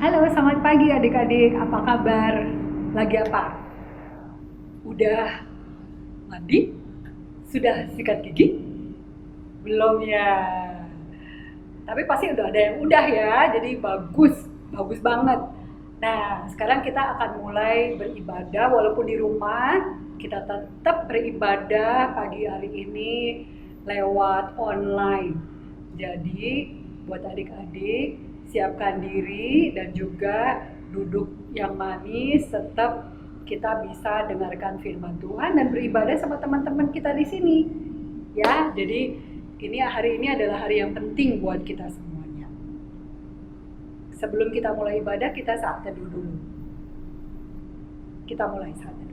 Halo, selamat pagi adik-adik. Apa kabar? Lagi apa? Udah mandi? Sudah sikat gigi? Belum ya. Tapi pasti udah ada yang udah ya. Jadi bagus, bagus banget. Nah, sekarang kita akan mulai beribadah walaupun di rumah. Kita tetap beribadah pagi hari ini lewat online. Jadi, buat adik-adik, siapkan diri dan juga duduk yang manis, tetap kita bisa dengarkan firman Tuhan dan beribadah sama teman-teman kita di sini. Ya, jadi hari ini adalah hari yang penting buat kita semuanya. Sebelum kita mulai ibadah, kita saat teduh dulu. Kita mulai saat teduh.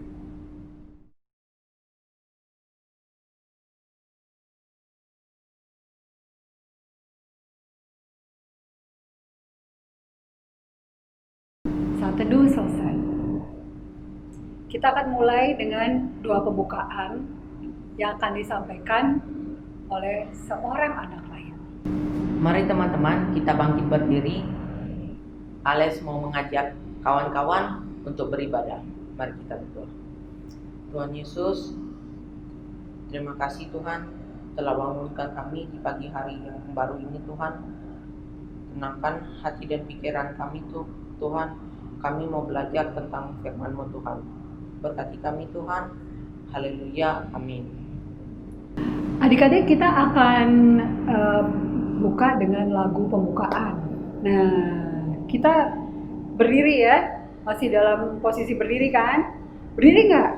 Saat teduh selesai. Kita akan mulai dengan doa pembukaan yang akan disampaikan oleh seorang anak lain. Mari teman-teman, kita bangkit berdiri. Ales mau mengajak kawan-kawan untuk beribadah. Mari kita berdoa. Tuhan Yesus, terima kasih Tuhan telah bangunkan kami di pagi hari yang baru ini Tuhan. Tenangkan hati dan pikiran kami Tuhan. Kami mau belajar tentang firman-Mu Tuhan. Berkati kami Tuhan. Haleluya. Amin. Adik-adik, kita akan buka dengan lagu pembukaan. Nah, kita berdiri ya. Masih dalam posisi berdiri kan? Berdiri nggak?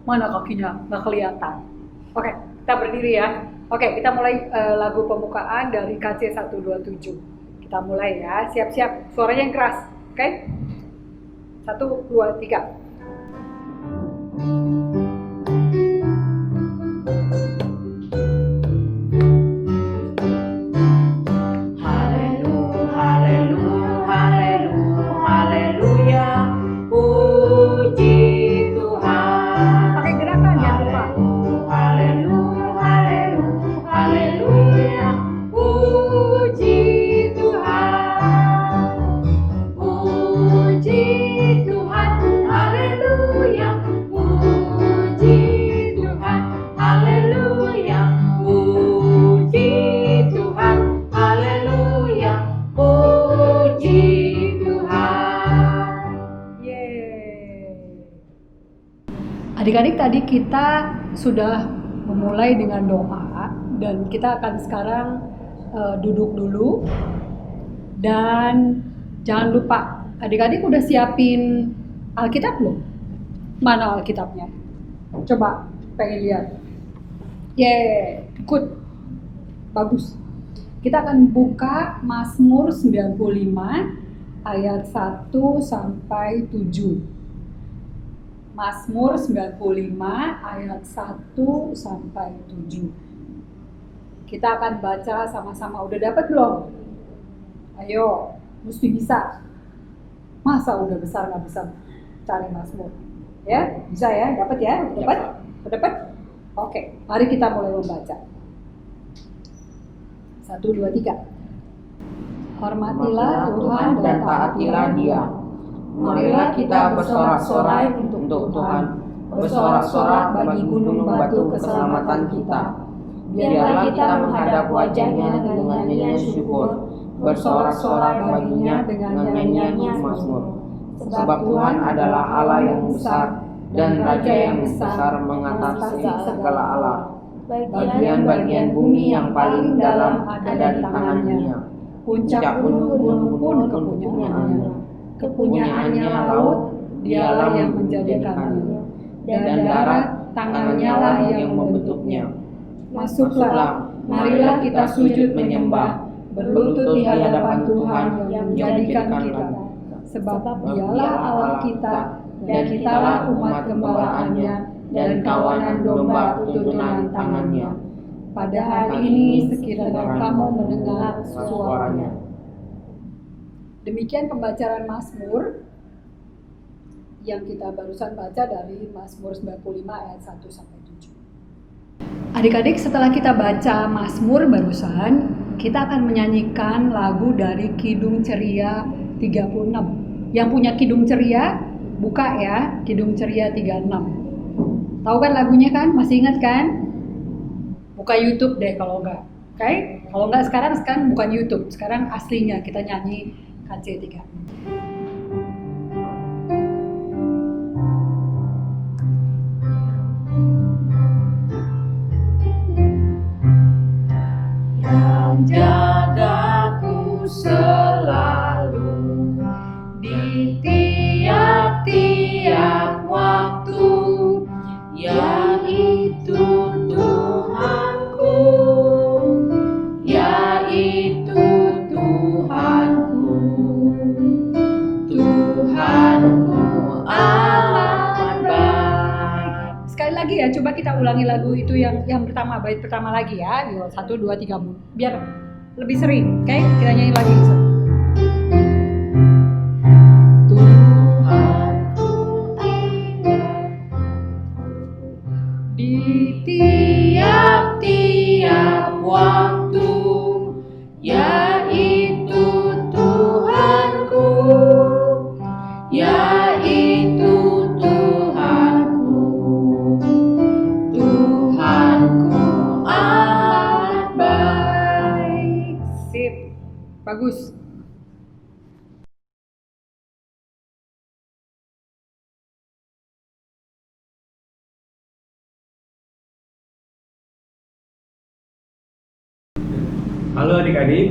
Mana kakinya? Nggak kelihatan. Oke, kita berdiri ya. Oke, kita mulai lagu pembukaan dari KC 127. Kita mulai ya. Siap-siap. Suaranya yang keras. Oke? 1, 2, 3. Adik-adik, tadi kita sudah memulai dengan doa dan kita akan sekarang duduk dulu. Dan jangan lupa, adik-adik udah siapin Alkitab belum? Mana Alkitabnya? Coba, pengen lihat. Good. Bagus. Kita akan buka Mazmur 95 ayat 1 sampai 7. Mazmur 95 ayat 1 sampai 7. Kita akan baca sama-sama. Udah dapat belum? Ayo, mesti bisa. Masa udah besar nggak bisa cari Mazmur? Ya, bisa ya? Dapat ya? Dapat? Dapat? Oke, mari kita mulai membaca. 1, 2, 3. Hormatilah Tuhan dan taatilah Dia. Marilah kita bersorak-sorai untuk Tuhan, bersorak-sorak bagi gunung batu keselamatan kita. Biarlah kita menghadap wajahnya dengan nyanyian syukur, bersorak-sorai baginya dengan nyanyian mazmur. Sebab Tuhan adalah Allah yang besar dan Raja yang besar mengatasi segala Allah. Bagian-bagian bumi yang paling dalam ada di tangannya. Puncak gunung-gunung pun kepunyaannya. Kepunyaannya laut, Dialah yang menjadikannya, dan darat, tangannya lah yang membentuknya. Masuklah, marilah kita sujud menyembah, berlutut di hadapan Tuhan yang menjadikan kita. Sebab Dialah Allah kita, dan kitalah umat gembalaannya, dan kawanan domba tuntunan tangannya. Pada hari ini sekiranya kamu mendengar suaranya. Demikian pembacaan Mazmur yang kita barusan baca dari Mazmur 95 ayat 1 sampai 7. Adik-adik, setelah kita baca Mazmur barusan, kita akan menyanyikan lagu dari Kidung Ceria 36. Yang punya Kidung Ceria, buka ya, Kidung Ceria 36. Tahu kan lagunya kan? Masih ingat kan? Buka YouTube deh kalau enggak. Oke? Kalau enggak sekarang bukan YouTube. Sekarang aslinya kita nyanyi KC3. Yang jagaku selalu di tiap-tiap waktu, yaitu Tuhanku, yaitu Tuhanku, Tuhanku amat baik. Sekali lagi ya, coba kita ulangi lagu itu yang pertama, bait pertama lagi ya. Yuk, 1, 2, 3, biar lebih sering. Oke, kita nyanyi lagi. Tuhanku di tiap-tiap waktu, yaitu Tuhanku, yaitu Tuhanku, Tuhanku amat baik. Sip, bagus. Halo adik-adik,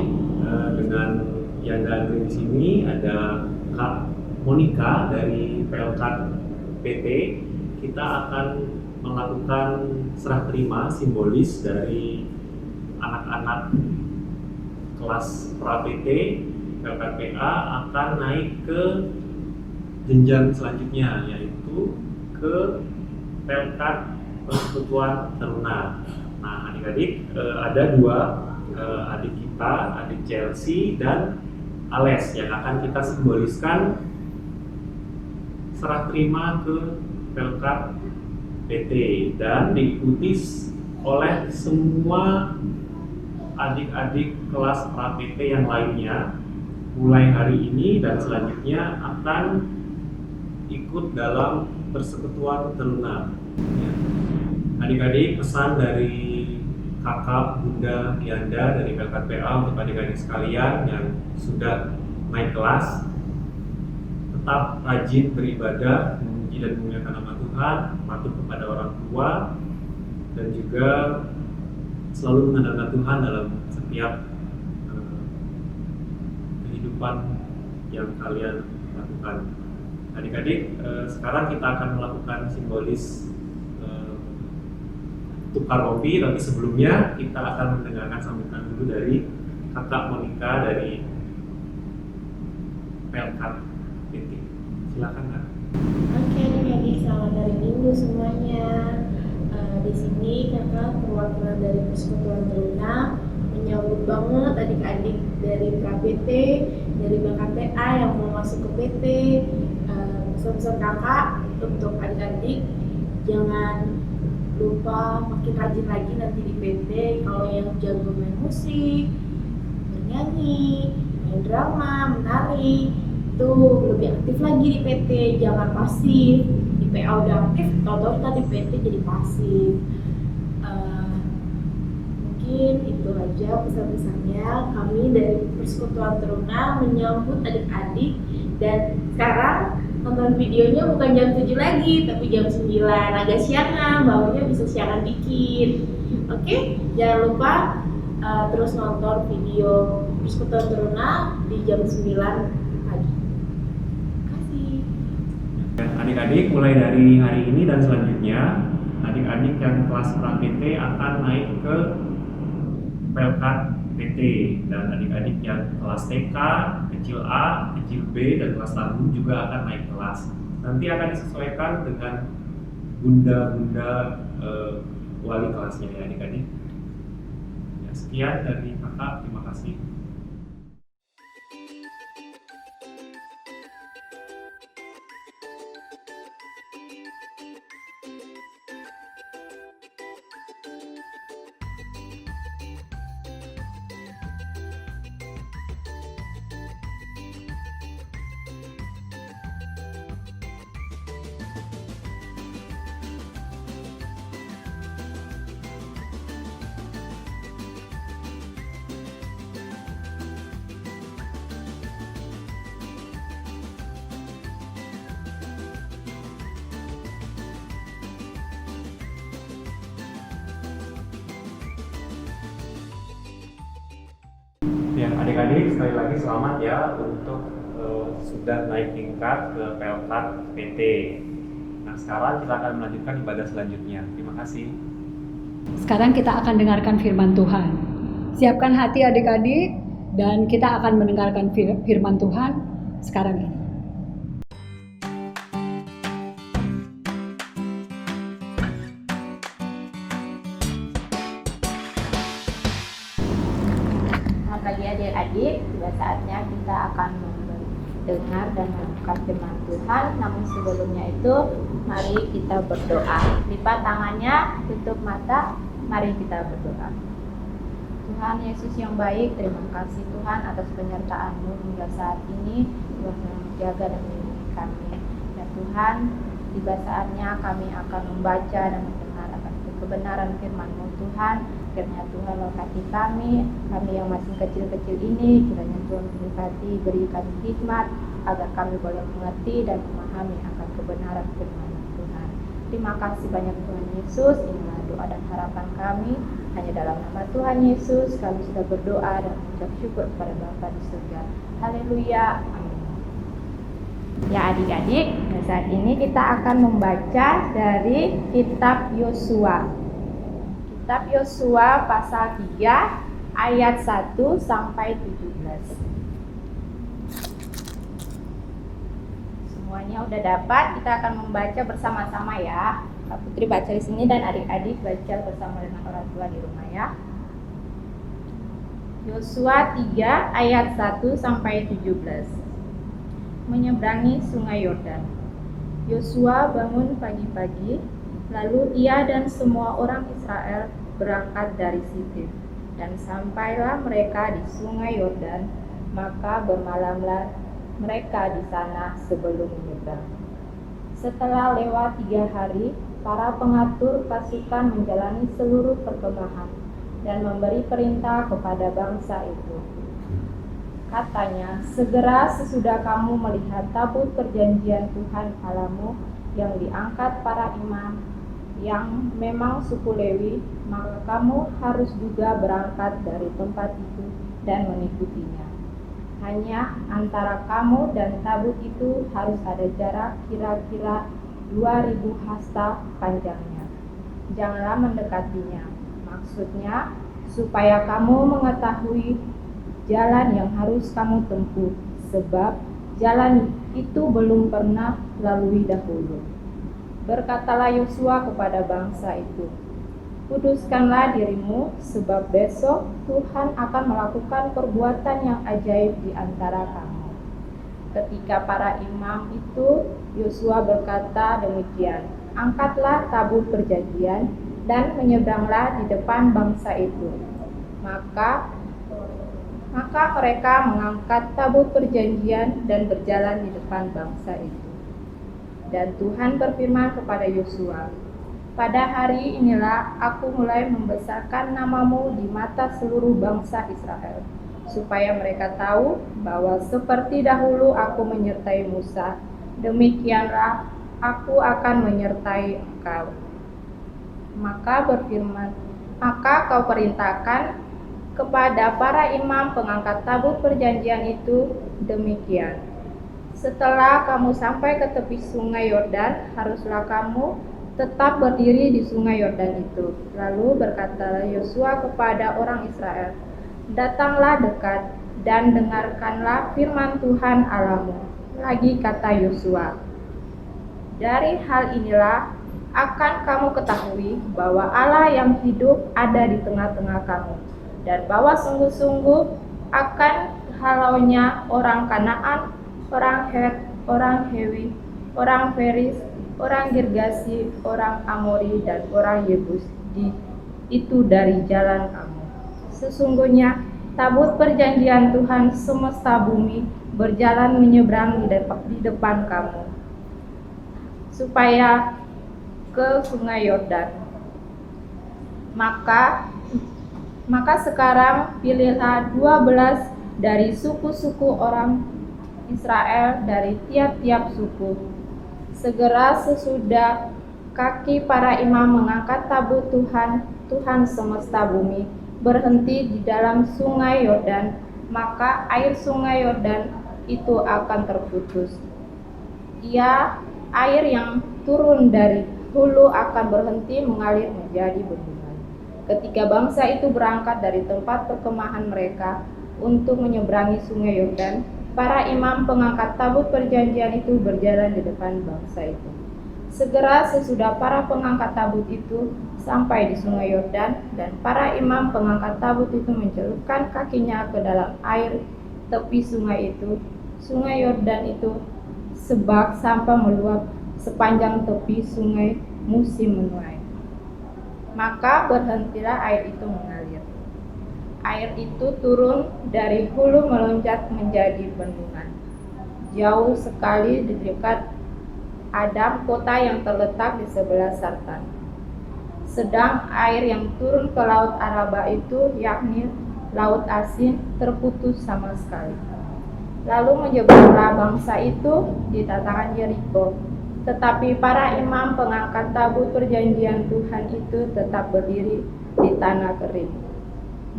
dengan Yanda Andri di sini ada Kak Monica dari PLKAD PT. Kita akan melakukan serah terima simbolis dari anak-anak kelas pra PT PLKAD PA akan naik ke jenjang selanjutnya, yaitu ke PLKAD Persekutuan Teruna. Nah adik-adik, ada dua adik kita, adik Chelsea dan Ales yang akan kita simboliskan serah terima ke PLKAD PT dan diikuti oleh semua adik-adik kelas pra PT yang lainnya mulai hari ini dan selanjutnya akan ikut dalam Persekutuan Teruna. Ya. Adik-adik, pesan dari kakak, bunda, Yanda dari PLKAD PA untuk adik-adik sekalian yang sudah naik kelas, tetap rajin beribadah, memuji dan memuliakan nama Tuhan, patuh kepada orang tua, dan juga selalu mengandalkan Tuhan dalam setiap kehidupan yang kalian lakukan. Adik-adik, sekarang kita akan melakukan simbolis tukar kopi, tapi sebelumnya kita akan mendengarkan sambutan dulu dari kakak Monica dari PLKAD PT. Silakan Kak. Oke adik-adik, selamat hari Minggu semuanya. Di sini kakak perwakilan dari Persekutuan Teruna menyambut banget adik-adik dari pra PT, dari PLKAD PA yang mau masuk ke PT. Pesan-pesan kakak untuk adik-adik, jangan lupa makin rajin lagi nanti di PT. Kalau yang jago main musik, bernyanyi, main drama, menari, itu lebih aktif lagi di PT. Jangan pasif. Di PA udah aktif, tau-tau kita di PT jadi pasif. Mungkin itu aja pesan-pesannya. Kami dari Persekutuan Teruna menyambut adik-adik, dan sekarang nonton videonya bukan jam 7 lagi, tapi jam 9, agak siangan, bangunnya bisa siangan dikit. Oke, jangan lupa terus nonton video Persekutuan Teruna di jam 9 pagi. Terima kasih. Adik-adik, mulai dari hari ini dan selanjutnya, adik-adik yang kelas pra PT akan naik ke PLKAD PT, dan adik-adik yang kelas TK, kecil A, kecil B, dan kelas tanggung juga akan naik kelas. Nanti akan disesuaikan dengan bunda-bunda wali kelasnya ya adik-adik. Ya, sekian dari kakak, terima kasih. Ya, adik-adik sekali lagi selamat ya untuk sudah naik tingkat ke Pelkat PT. Nah, sekarang kita akan melanjutkan ibadah selanjutnya. Terima kasih. Sekarang kita akan dengarkan firman Tuhan. Siapkan hati adik-adik dan kita akan mendengarkan firman Tuhan sekarang ini. Bagi adik-adik, sudah saatnya kita akan mendengar dan merenungkan firman Tuhan. Namun sebelumnya itu, mari kita berdoa. Lipat tangannya, tutup mata, mari kita berdoa. Tuhan Yesus yang baik, terima kasih Tuhan atas penyertaan-Mu hingga saat ini. Tuhan yang menjaga dan melindungi kami. Ya Tuhan, tiba saatnya kami akan membaca dan mendengar akan kebenaran firman-Mu Tuhan. Kiranya Tuhan memberkati kami yang masih kecil-kecil ini, kiranya Tuhan memberkati, berikan hikmat agar kami boleh mengerti dan memahami akan kebenaran firman Tuhan. Terima kasih banyak Tuhan Yesus. Inilah doa dan harapan kami. Hanya dalam nama Tuhan Yesus kami sudah berdoa dan mengucap syukur kepada Bapa di surga. Haleluya. Amin. Ya adik-adik, saat ini kita akan membaca dari kitab Yosua. Kitab Yosua pasal 3 ayat 1 sampai 17. Semuanya udah dapat, kita akan membaca bersama-sama ya. Kak Putri baca di sini dan adik-adik baca bersama dengan orang tua di rumah ya. Yosua 3 ayat 1 sampai 17. Menyeberangi Sungai Yordan. Yosua bangun pagi-pagi, lalu ia dan semua orang Israel berangkat dari Sitim, dan sampailah mereka di Sungai Yordan, maka bermalamlah mereka di sana sebelum menyeberang. Setelah lewat 3 hari, para pengatur pasukan menjalani seluruh perkemahan dan memberi perintah kepada bangsa itu. Katanya, segera sesudah kamu melihat tabut perjanjian Tuhan Allahmu yang diangkat para imam yang memang suku Lewi, maka kamu harus juga berangkat dari tempat itu dan mengikutinya. Hanya antara kamu dan tabut itu harus ada jarak kira-kira 2000 hasta panjangnya. Janganlah mendekatinya. Maksudnya, supaya kamu mengetahui jalan yang harus kamu tempuh, sebab jalan itu belum pernah lalui dahulu. Berkatalah Yosua kepada bangsa itu, kuduskanlah dirimu, sebab besok Tuhan akan melakukan perbuatan yang ajaib di antara kamu. Ketika para imam itu, Yosua berkata demikian, angkatlah tabut perjanjian dan menyeberanglah di depan bangsa itu. Maka mereka mengangkat tabut perjanjian dan berjalan di depan bangsa itu. Dan Tuhan berfirman kepada Yosua, pada hari inilah aku mulai membesarkan namamu di mata seluruh bangsa Israel, supaya mereka tahu bahwa seperti dahulu aku menyertai Musa, demikianlah aku akan menyertai engkau. Maka kau perintahkan kepada para imam pengangkat tabut perjanjian itu demikian. Setelah kamu sampai ke tepi sungai Yordan, haruslah kamu tetap berdiri di sungai Yordan itu. Lalu berkatalah Yosua kepada orang Israel, datanglah dekat dan dengarkanlah firman Tuhan Allahmu. Lagi kata Yosua, dari hal inilah akan kamu ketahui bahwa Allah yang hidup ada di tengah-tengah kamu, dan bahwa sungguh-sungguh akan halaunya orang Kanaan, orang Het, orang Hewi, orang Feris, orang Girgasi, orang Amori, dan orang Yebus itu dari jalan kamu. Sesungguhnya tabut perjanjian Tuhan semesta bumi berjalan menyeberang di depan kamu, supaya ke sungai Yordan. Maka sekarang pilihlah 12 dari suku-suku orang Israel dari tiap-tiap suku. Segera sesudah kaki para imam mengangkat tabut Tuhan semesta bumi berhenti di dalam sungai Yordan, maka air sungai Yordan itu akan terputus. Air yang turun dari hulu akan berhenti mengalir menjadi bendungan. Ketika bangsa itu berangkat dari tempat perkemahan mereka untuk menyeberangi sungai Yordan, para imam pengangkat tabut perjanjian itu berjalan di depan bangsa itu. Segera sesudah para pengangkat tabut itu sampai di sungai Yordan, dan para imam pengangkat tabut itu mencelupkan kakinya ke dalam air tepi sungai itu, sungai Yordan itu sebak sampai meluap sepanjang tepi sungai musim menuai. Maka berhentilah air itu mengalir. Air itu turun dari hulu meloncat menjadi bendungan, jauh sekali di dekat Adam, kota yang terletak di sebelah selatan. Sedang air yang turun ke laut Araba itu, yakni laut asin, terputus sama sekali. Lalu menyeberanglah bangsa itu di tatakan Yeriko. Tetapi para imam pengangkat tabut perjanjian Tuhan itu tetap berdiri di tanah kering,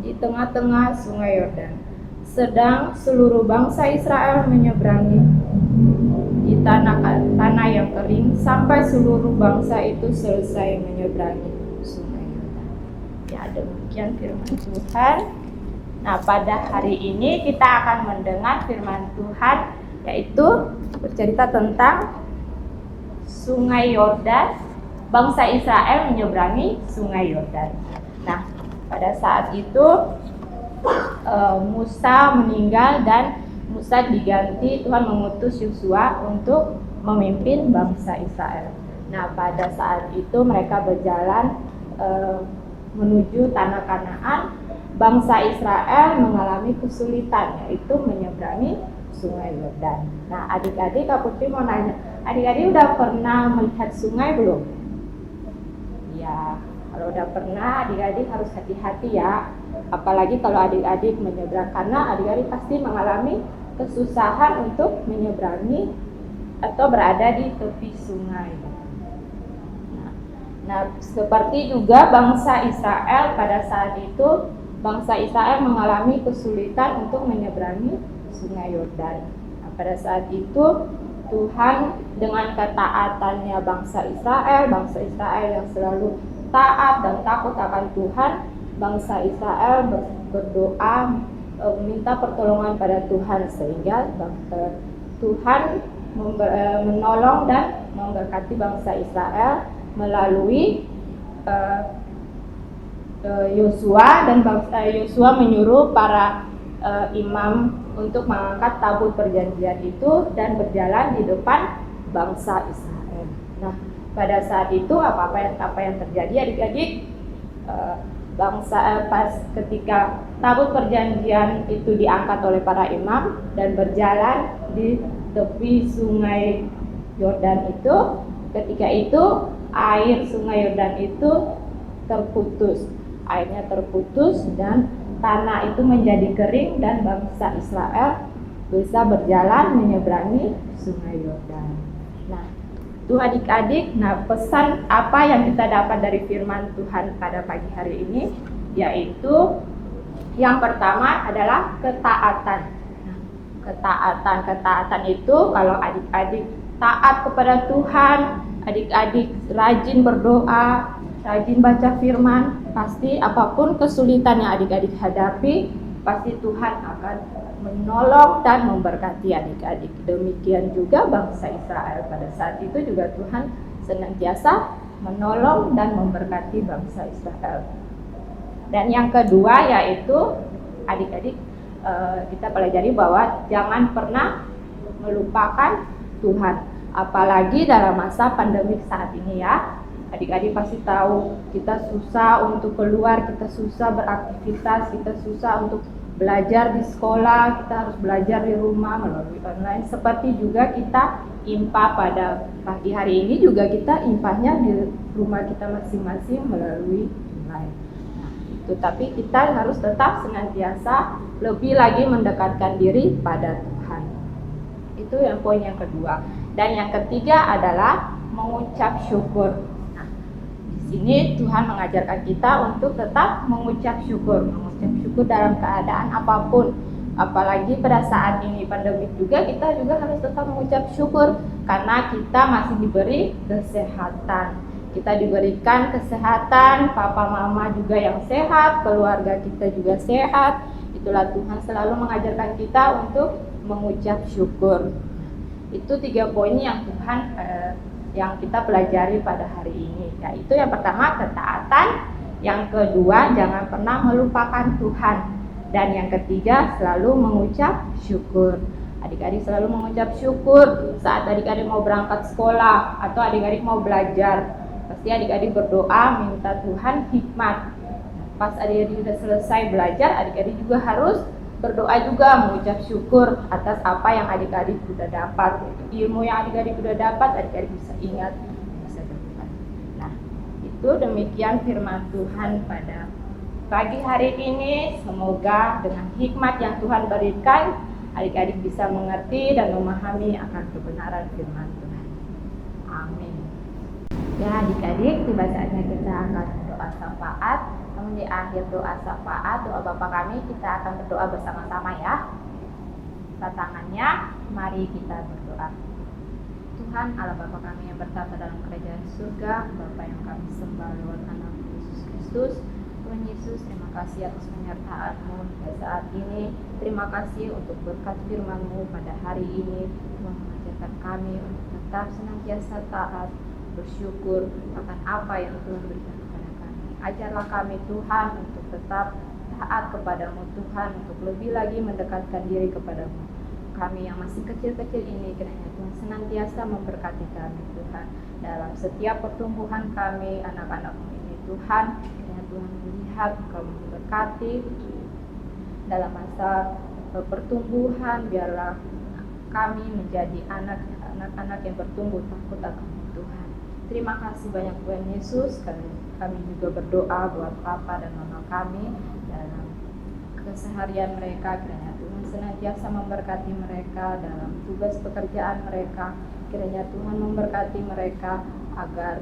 di tengah-tengah sungai Yordan. Sedang seluruh bangsa Israel menyeberangi di tanah yang kering sampai seluruh bangsa itu selesai menyeberangi sungai Yordan. Ya, demikian firman Tuhan. Nah, pada hari ini kita akan mendengar firman Tuhan, yaitu bercerita tentang sungai Yordan. Bangsa Israel menyeberangi sungai Yordan. Nah, pada saat itu Musa meninggal dan Musa diganti, Tuhan mengutus Yosua untuk memimpin bangsa Israel. Nah, pada saat itu mereka berjalan menuju tanah Kanaan. Bangsa Israel mengalami kesulitan, yaitu menyeberangi sungai Yordan. Nah, adik-adik, Kak Putri mau nanya, adik-adik udah pernah melihat sungai belum? Ya, kalau udah pernah, adik-adik harus hati-hati ya. Apalagi kalau adik-adik menyeberang, karena adik-adik pasti mengalami kesusahan untuk menyeberangi atau berada di tepi sungai. Nah, seperti juga bangsa Israel pada saat itu, bangsa Israel mengalami kesulitan untuk menyeberangi sungai Yordan. Nah, pada saat itu Tuhan dengan ketaatannya bangsa Israel yang selalu taat dan takut akan Tuhan, bangsa Israel berdoa meminta pertolongan pada Tuhan, sehingga Tuhan menolong dan memberkati bangsa Israel melalui Yosua, dan Yosua menyuruh para imam untuk mengangkat tabut perjanjian itu dan berjalan di depan bangsa Israel. Nah, pada saat itu apa yang terjadi, adik-adik? Pas ketika tabut perjanjian itu diangkat oleh para imam dan berjalan di tepi sungai Yordan itu, ketika itu air sungai Yordan itu terputus. Airnya terputus dan tanah itu menjadi kering, dan bangsa Israel bisa berjalan menyeberangi sungai Yordan. Nah, itu adik-adik, pesan apa yang kita dapat dari firman Tuhan pada pagi hari ini, yaitu yang pertama adalah ketaatan. Ketaatan itu kalau adik-adik taat kepada Tuhan, adik-adik rajin berdoa, rajin baca firman, pasti apapun kesulitan yang adik-adik hadapi, pasti Tuhan akan menolong dan memberkati adik-adik. Demikian juga bangsa Israel pada saat itu juga Tuhan senantiasa menolong dan memberkati bangsa Israel. Dan yang kedua yaitu adik-adik kita pelajari bahwa jangan pernah melupakan Tuhan, apalagi dalam masa pandemik saat ini ya. Adik-adik pasti tahu kita susah untuk keluar, kita susah beraktivitas, kita susah untuk belajar di sekolah, kita harus belajar di rumah melalui online. Seperti juga kita impah pada pagi hari ini juga kita impahnya di rumah kita masing-masing melalui online. Nah, itu tapi kita harus tetap senantiasa lebih lagi mendekatkan diri pada Tuhan. Itu yang poin yang kedua. Dan yang ketiga adalah mengucap syukur. Ini Tuhan mengajarkan kita untuk tetap mengucap syukur dalam keadaan apapun. Apalagi pada saat ini pandemi juga, kita juga harus tetap mengucap syukur karena kita masih diberi kesehatan. Kita diberikan kesehatan, papa mama juga yang sehat, keluarga kita juga sehat. Itulah Tuhan selalu mengajarkan kita untuk mengucap syukur. Itu 3 poin yang Tuhan yang kita pelajari pada hari ini. Yaitu yang pertama ketaatan, yang kedua jangan pernah melupakan Tuhan. Dan yang ketiga, selalu mengucap syukur. Adik-adik selalu mengucap syukur saat adik-adik mau berangkat sekolah atau adik-adik mau belajar. Pasti adik-adik berdoa minta Tuhan hikmat. Pas adik-adik sudah selesai belajar, adik-adik juga harus berdoa juga mengucap syukur atas apa yang adik-adik sudah dapat. Ilmu yang adik-adik sudah dapat, adik-adik bisa ingat masa depan. Nah, itu demikian firman Tuhan pada pagi hari ini. Semoga dengan hikmat yang Tuhan berikan, adik-adik bisa mengerti dan memahami akan kebenaran firman Tuhan. Amin. Ya adik-adik, tiba saatnya kita akan berdoa syafaat. Namun di akhir doa syafaat, doa Bapa kami, kita akan berdoa bersama-sama ya. Angkat tangannya, mari kita berdoa. Tuhan Allah Bapa kami yang bertata dalam kerajaan surga, Bapa yang kami sembah lewat anak Yesus Kristus. Tuhan Yesus, terima kasih atas penyertaan-Mu pada saat ini. Terima kasih untuk berkat firman-Mu pada hari ini. Tuhan mengajarkan kami untuk tetap senantiasa taat, bersyukur akan apa yang Tuhan berikan kepada kami. Ajarlah kami Tuhan untuk tetap taat kepada-Mu Tuhan, untuk lebih lagi mendekatkan diri kepada-Mu. Kami yang masih kecil-kecil ini, kiranya Tuhan senantiasa memberkati kami Tuhan. Dalam setiap pertumbuhan kami, anak-anak-Mu ini Tuhan, Tuhan melihat Engkau memberkati dalam masa pertumbuhan. Biarlah kami menjadi anak-anak yang bertumbuh takut akan Tuhan. Terima kasih banyak Tuhan Yesus. Kami juga berdoa buat Papa dan Mama kami dalam keseharian mereka. Kiranya Tuhan senantiasa memberkati mereka dalam tugas pekerjaan mereka. Kiranya Tuhan memberkati mereka agar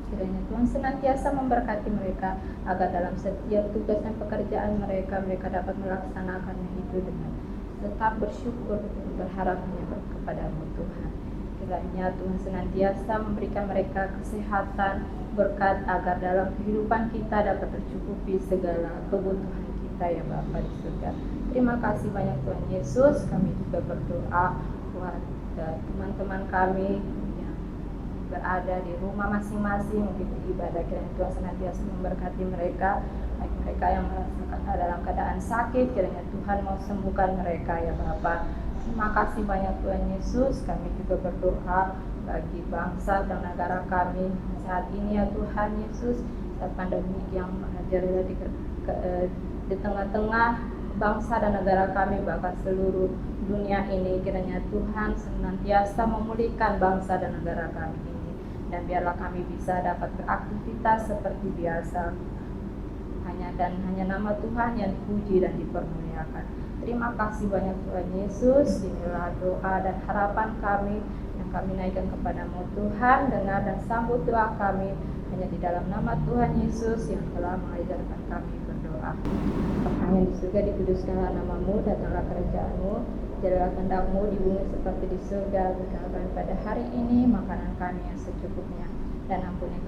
kiranya Tuhan senantiasa memberkati mereka agar dalam setiap tugas dan pekerjaan mereka dapat melaksanakannya itu dengan tetap bersyukur dan berharap hanya kepada-Mu Tuhan. Kiranya Tuhan senantiasa memberikan mereka kesehatan, berkat agar dalam kehidupan kita dapat tercukupi segala kebutuhan kita ya Bapa di surga. Terima kasih banyak Tuhan Yesus. Kami juga berdoa buat teman-teman kami berada di rumah masing-masing mengikuti ibadah. Kiranya Tuhan senantiasa memberkati mereka, baik mereka yang merasakan dalam keadaan sakit, kiranya Tuhan mau sembuhkan mereka ya Bapa. Terima kasih banyak Tuhan Yesus. Kami juga berdoa bagi bangsa dan negara kami saat ini ya Tuhan Yesus, saat pandemi yang mengajarlah di tengah-tengah bangsa dan negara kami, bahkan seluruh dunia ini. Kiranya Tuhan senantiasa memulihkan bangsa dan negara kami ini, dan biarlah kami bisa dapat beraktivitas seperti biasa. Hanya nama Tuhan yang dipuji dan dipermuliakan. Terima kasih banyak Tuhan Yesus. Inilah doa dan harapan kami yang kami naikkan kepada-Mu Tuhan. Dengar dan sambut doa kami hanya di dalam nama Tuhan Yesus yang telah mengajarkan kami berdoa. Bapa yang di surga, dikuduskanlah nama-Mu, datanglah kerajaan-Mu, jadilah kehendak-Mu di bumi seperti di surga. Berikanlah kami pada hari ini makanan kami yang secukupnya, dan ampuni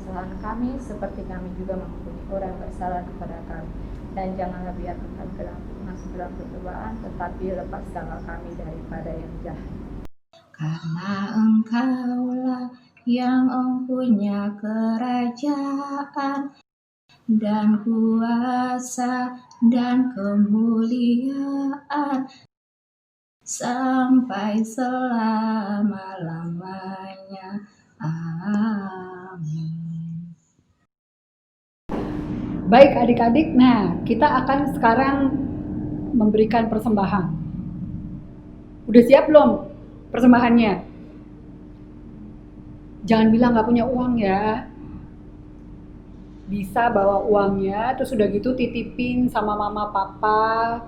kesalahan kami seperti kami juga mengampuni orang yang bersalah kepada kami. Dan janganlah biarkan kami masuk dalam pencobaan, tetapi lepaskanlah kami daripada yang jahat. Karena Engkaulah yang mempunyai kerajaan dan kuasa dan kemuliaan sampai selama-lamanya. Amin. Baik adik-adik, nah kita akan sekarang memberikan persembahan. Udah siap belum persembahannya? Jangan bilang gak punya uang ya. Bisa bawa uangnya, terus udah gitu titipin sama mama, papa,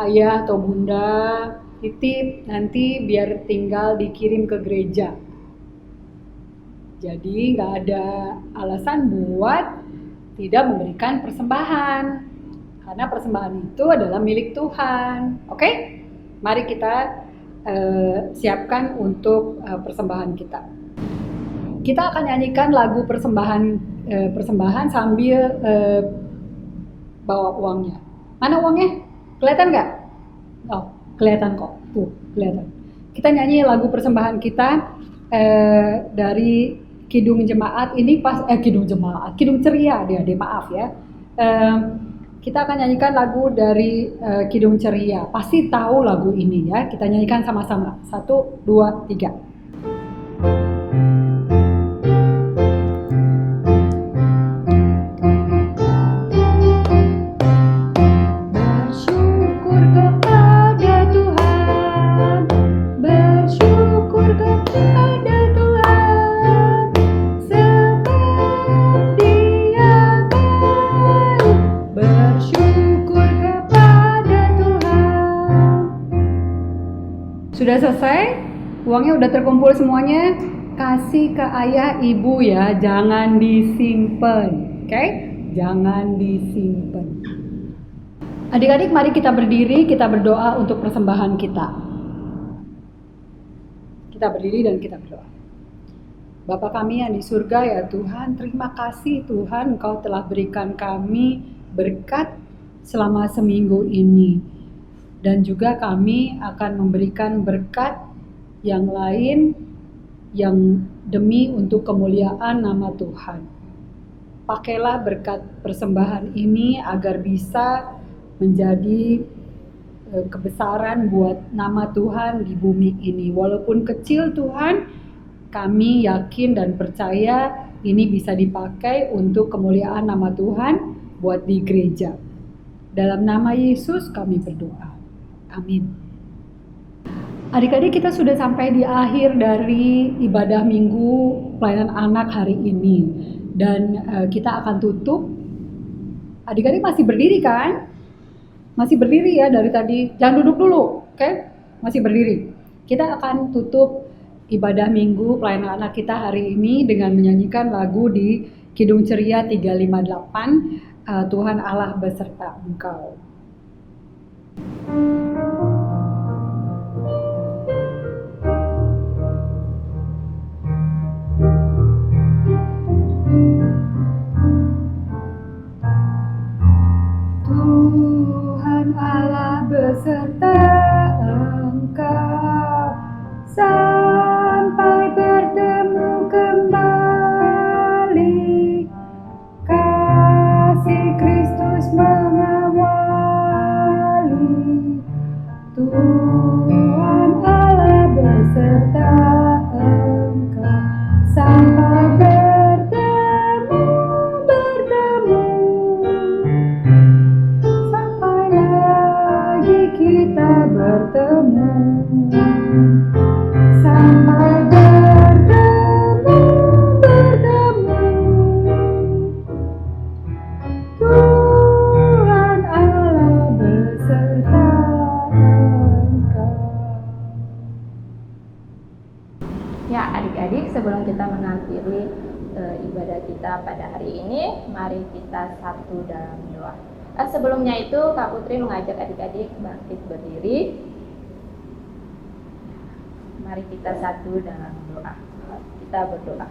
ayah atau bunda. Titip, nanti biar tinggal dikirim ke gereja. Jadi gak ada alasan buat tidak memberikan persembahan. Karena persembahan itu adalah milik Tuhan. Oke? Mari kita siapkan untuk persembahan kita. Kita akan nyanyikan lagu persembahan sambil bawa uangnya. Mana uangnya? Kelihatan nggak? Oh, kelihatan kok. Tuh, kelihatan. Kita nyanyi lagu persembahan kita dari Kidung Jemaat ini Kidung Ceria dia maaf ya. Kita akan nyanyikan lagu dari Kidung Ceria. Pasti tahu lagu ini ya. Kita nyanyikan sama-sama. 1, 2, 3. Sudah selesai? Uangnya udah terkumpul semuanya? Kasih ke ayah ibu ya, jangan disimpan. Oke? Jangan disimpan. Adik-adik mari kita berdiri, kita berdoa untuk persembahan kita. Kita berdiri dan kita berdoa. Bapa kami yang di surga ya Tuhan, terima kasih Tuhan Engkau telah berikan kami berkat selama seminggu ini. Dan juga kami akan memberikan berkat yang lain yang demi untuk kemuliaan nama Tuhan. Pakailah berkat persembahan ini agar bisa menjadi kebesaran buat nama Tuhan di bumi ini. Walaupun kecil Tuhan, kami yakin dan percaya ini bisa dipakai untuk kemuliaan nama Tuhan buat di gereja. Dalam nama Yesus kami berdoa. Amin. Adik-adik, kita sudah sampai di akhir dari ibadah minggu pelayanan anak hari ini. Dan kita akan tutup. Adik-adik masih berdiri kan? Masih berdiri ya dari tadi. Jangan duduk dulu, oke? Masih berdiri. Kita akan tutup ibadah minggu pelayanan anak kita hari ini dengan menyanyikan lagu di Kidung Ceria 358, Tuhan Allah beserta Engkau. Tuhan Allah beserta Engkau sampai bertemu kembali. Kasih Kristus mengawali. Tuhan Allah beserta Engkau sampai bertemu sampai lagi kita bertemu sampai bertemu Tuhan Allah beserta Engkau. Ya adik-adik, sebelum kita mengakhiri ibadah kita pada hari ini, mari kita satu dalam doa. Sebelumnya itu Kak Putri mengajak adik-adik bangkit berdiri. Mari kita satu dalam doa. Kita berdoa.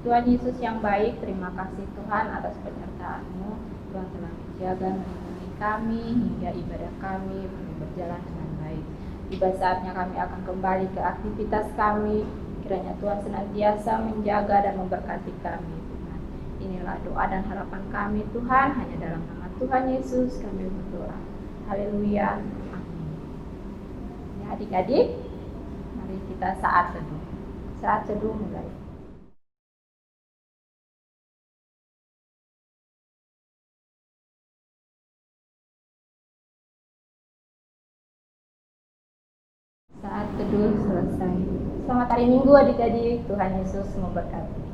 Tuhan Yesus yang baik, terima kasih Tuhan atas penyertaan-Mu. Tuhan telah menjaga melindungi kami hingga ibadah kami boleh berjalan dengan baik. Tiba saatnya kami akan kembali ke aktivitas kami. Kiranya Tuhan senantiasa menjaga dan memberkati kami, Tuhan. Inilah doa dan harapan kami, Tuhan. Hanya dalam nama Tuhan Yesus kami berdoa. Haleluya. Amin. Ya adik-adik, mari kita saat teduh. Saat teduh mulai. Saat teduh selesai. Selamat hari Minggu adik-adik. Tuhan Yesus memberkati.